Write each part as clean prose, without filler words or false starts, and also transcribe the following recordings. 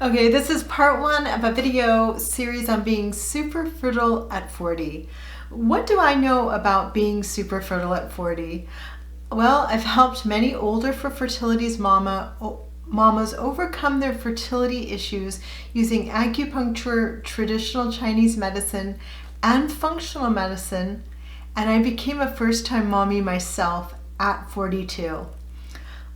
Okay, this is part one of a video series on being super fertile at 40. What do I know about being super fertile at 40? Well, I've helped many older for fertility's mamas overcome their fertility issues using acupuncture, traditional Chinese medicine, and functional medicine, and I became a first-time mommy myself at 42.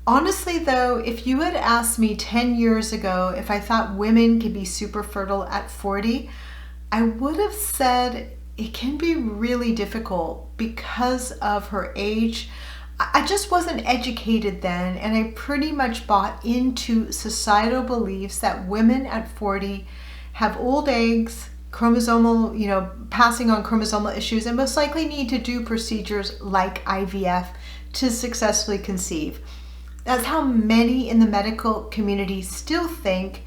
Honestly though, if you had asked me 10 years ago if I thought women could be super fertile at 40, I would have said it can be really difficult because of her age. I just wasn't educated then, and I pretty much bought into societal beliefs that women at 40 have old eggs, chromosomal, passing on chromosomal issues, and most likely need to do procedures like IVF to successfully conceive. That's how many in the medical community still think,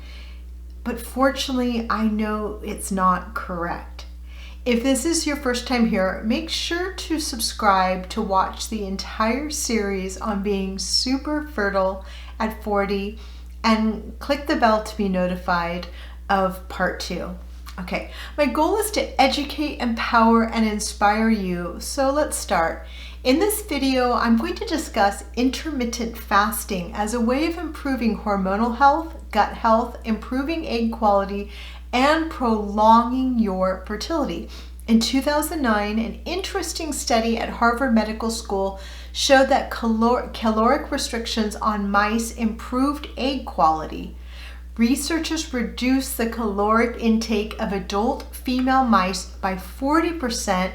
but fortunately, I know it's not correct. If this is your first time here, make sure to subscribe to watch the entire series on being super fertile at 40 and click the bell to be notified of part 2. Okay, my goal is to educate, empower, and inspire you, so let's start. In this video, I'm going to discuss intermittent fasting as a way of improving hormonal health, gut health, improving egg quality, and prolonging your fertility. In 2009, an interesting study at Harvard Medical School showed that caloric restrictions on mice improved egg quality. Researchers reduced the caloric intake of adult female mice by 40%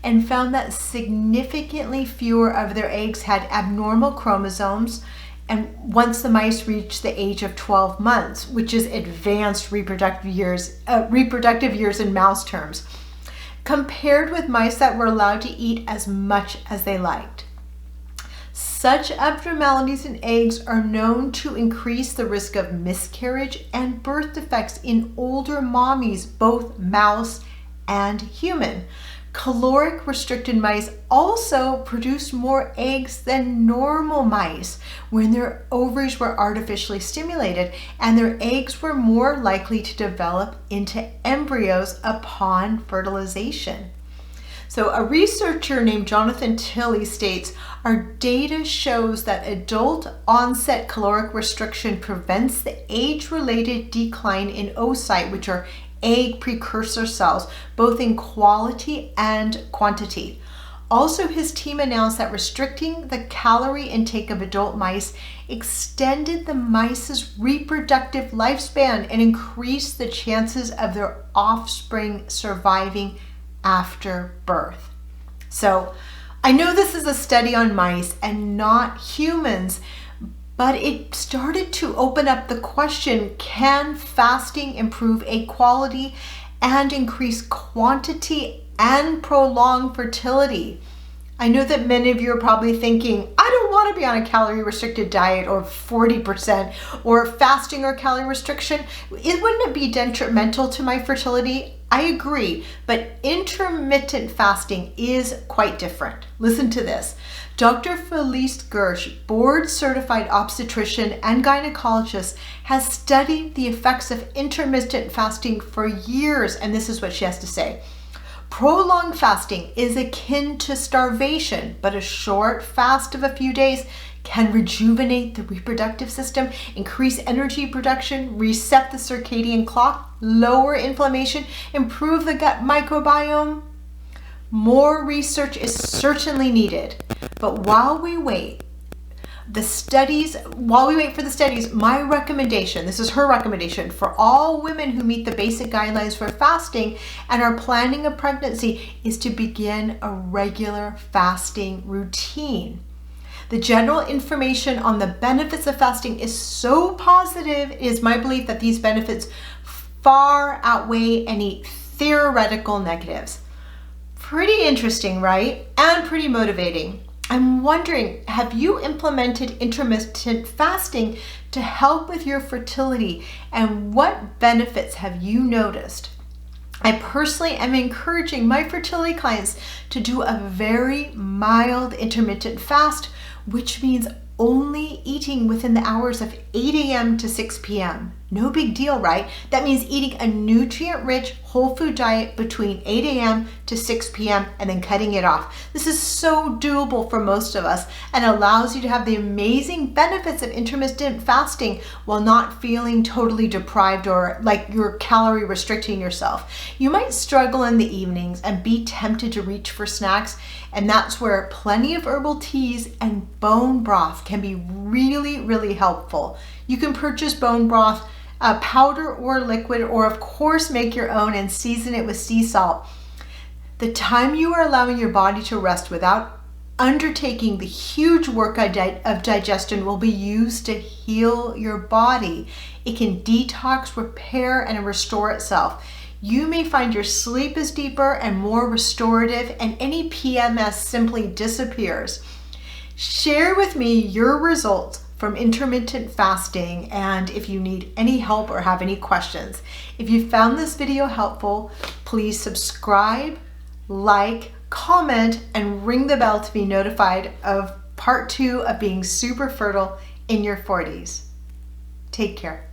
and found that significantly fewer of their eggs had abnormal chromosomes, and once the mice reached the age of 12 months, which is advanced reproductive years in mouse terms, compared with mice that were allowed to eat as much as they liked. Such abnormalities in eggs are known to increase the risk of miscarriage and birth defects in older mommies, both mouse and human. Caloric restricted mice also produced more eggs than normal mice when their ovaries were artificially stimulated, and their eggs were more likely to develop into embryos upon fertilization. So a researcher named Jonathan Tilley states, our data shows that adult onset caloric restriction prevents the age-related decline in oocyte, which are egg precursor cells, both in quality and quantity. Also, his team announced that restricting the calorie intake of adult mice extended the mice's reproductive lifespan and increased the chances of their offspring surviving after birth. So, I know this is a study on mice and not humans, but it started to open up the question, can fasting improve egg quality and increase quantity and prolong fertility? I know that many of you are probably thinking, I don't want to be on a calorie restricted diet or 40% or fasting or calorie restriction. Wouldn't it be detrimental to my fertility? I agree, but intermittent fasting is quite different. Listen to this. Dr. Felice Gersh, board-certified obstetrician and gynecologist, has studied the effects of intermittent fasting for years, and this is what she has to say. Prolonged fasting is akin to starvation, but a short fast of a few days can rejuvenate the reproductive system, increase energy production, reset the circadian clock, lower inflammation, improve the gut microbiome. More research is certainly needed, but while we wait for the studies, my recommendation, this is her recommendation for all women who meet the basic guidelines for fasting and are planning a pregnancy, is to begin a regular fasting routine. The general information on the benefits of fasting is so positive, it is my belief that these benefits far outweigh any theoretical negatives. Pretty interesting, right? And pretty motivating. I'm wondering, have you implemented intermittent fasting to help with your fertility, and what benefits have you noticed? I personally am encouraging my fertility clients to do a very mild intermittent fast, which means only eating within the hours of 8 a.m. to 6 p.m. No big deal, right? That means eating a nutrient-rich whole food diet between 8 a.m. to 6 p.m. and then cutting it off. This is so doable for most of us and allows you to have the amazing benefits of intermittent fasting while not feeling totally deprived or like you're calorie restricting yourself. You might struggle in the evenings and be tempted to reach for snacks, and that's where plenty of herbal teas and bone broth can be really, really helpful. You can purchase bone broth powder or liquid, or of course make your own and season it with sea salt. The time you are allowing your body to rest without undertaking the huge work of digestion will be used to heal your body. It can detox, repair, and restore itself. You may find your sleep is deeper and more restorative, and any PMS simply disappears. Share with me your results from intermittent fasting, and if you need any help or have any questions. If you found this video helpful, please subscribe, like, comment, and ring the bell to be notified of part 2 of being super fertile in your 40s. Take care.